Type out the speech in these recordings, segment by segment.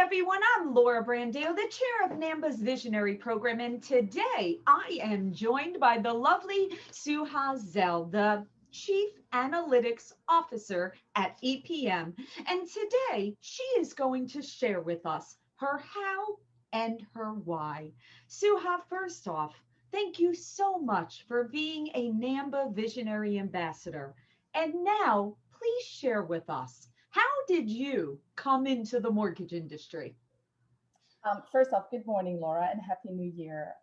everyone, I'm Laura Brandao, the chair of NAMMBA's Visionary program, and today I am joined by the lovely Suha Zehl, the Chief Analytics Officer at EPM. And today she is going to share with us her how and her why. Suha, first off, thank you so much for being a NAMMBA Visionary Ambassador. And now, please share with us, how did you come into the mortgage industry? First off, good morning, Laura, and Happy New Year.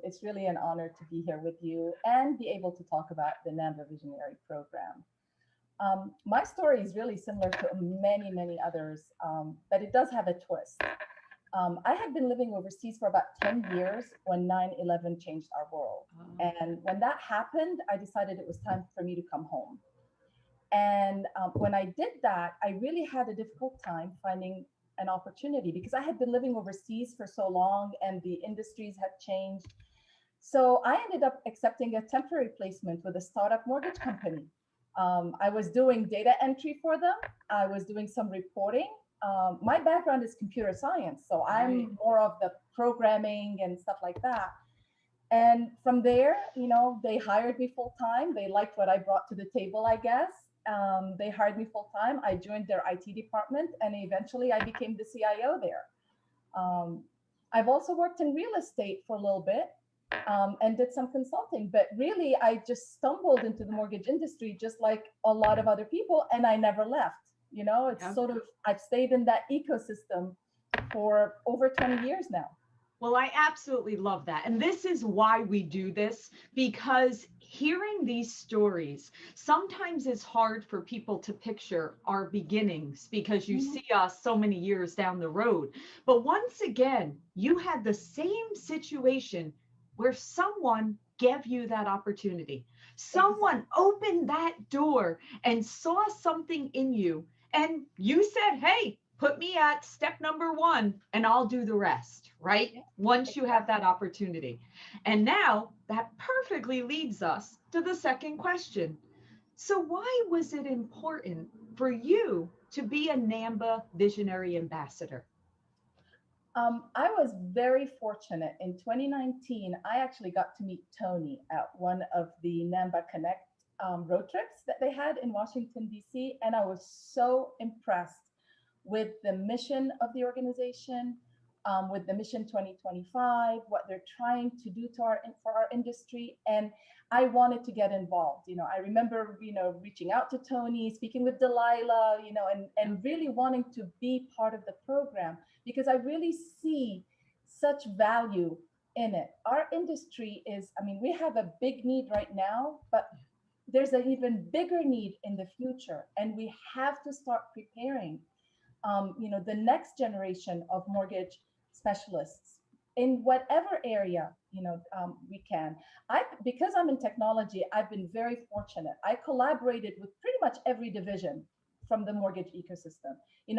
It's really an honor to be here with you and be able to talk about the NAMMBA Visionary program. My story is really similar to many, many others, but it does have a twist. I had been living overseas for about 10 years when 9/11 changed our world. And when that happened, I decided it was time for me to come home. And when I did that, I really had a difficult time finding an opportunity because I had been living overseas for so long and the industries had changed. So I ended up accepting a temporary placement with a startup mortgage company. I was doing data entry for them. I was doing some reporting. My background is computer science, so I'm more of the programming and stuff like that. And from there, they hired me full time. They liked what I brought to the table, I guess. They hired me full time. I joined their IT department, and eventually I became the CIO there. I've also worked in real estate for a little bit and did some consulting, but really I just stumbled into the mortgage industry just like a lot of other people, and I never left. It's sort of, I've stayed in that ecosystem for over 20 years now. Well, I absolutely love that. And this is why we do this, because hearing these stories, sometimes it's hard for people to picture our beginnings because you see us so many years down the road. But once again, you had the same situation where someone gave you that opportunity. Someone opened that door and saw something in you. And you said, hey, put me at step number one and I'll do the rest, right? Once you have that opportunity. And now that perfectly leads us to the second question. So why was it important for you to be a NAMMBA Visionary Ambassador? I was very fortunate. In 2019, I actually got to meet Tony at one of the NAMMBA Connect road trips that they had in Washington, D.C. And I was so impressed with the mission of the organization, with the Mission 2025, what they're trying to do for our industry. And I wanted to get involved. I remember, reaching out to Tony, speaking with Delilah, and really wanting to be part of the program because I really see such value in it. Our industry is, we have a big need right now, but there's an even bigger need in the future. And we have to start preparing the next generation of mortgage specialists in whatever area we can. Because I'm in technology, I've been very fortunate. I collaborated with pretty much every division from the mortgage ecosystem.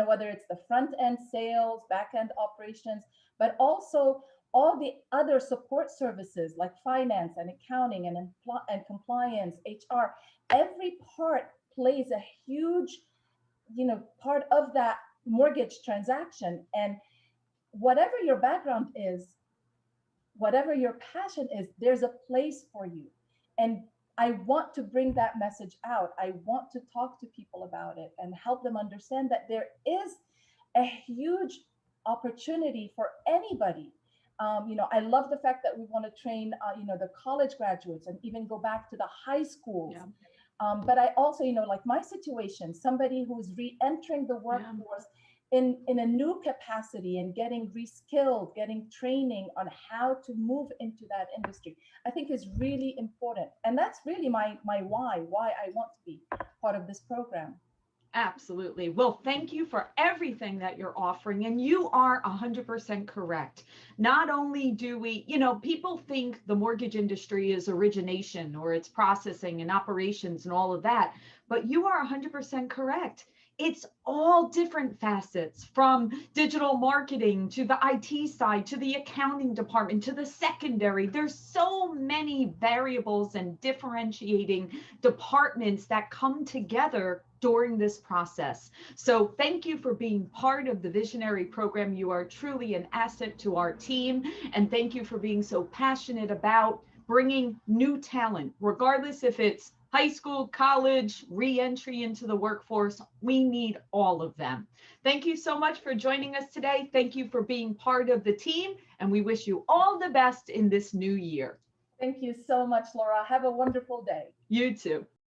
Whether it's the front end sales, back end operations, but also all the other support services like finance and accounting and compliance, HR. Every part plays a huge part of that mortgage transaction. And whatever your background is, whatever your passion is, there's a place for you. And I want to bring that message out. I want to talk to people about it and help them understand that there is a huge opportunity for anybody. I love the fact that we want to train, the college graduates and even go back to the high schools. But I also, like my situation, somebody who's re-entering the workforce in a new capacity and getting reskilled, getting training on how to move into that industry, I think is really important. And that's really my why I want to be part of this program. Absolutely. Well, thank you for everything that you're offering. And you are 100% correct. Not only do we, people think the mortgage industry is origination or it's processing and operations and all of that, but you are 100% correct. It's all different facets, from digital marketing to the IT side, to the accounting department, to the secondary. There's so many variables and differentiating departments that come together during this process. So thank you for being part of the Visionary program. You are truly an asset to our team. And thank you for being so passionate about bringing new talent, regardless if it's high school, college, re-entry into the workforce. We need all of them. Thank you so much for joining us today. Thank you for being part of the team, and we wish you all the best in this new year. Thank you so much, Laura. Have a wonderful day. You too.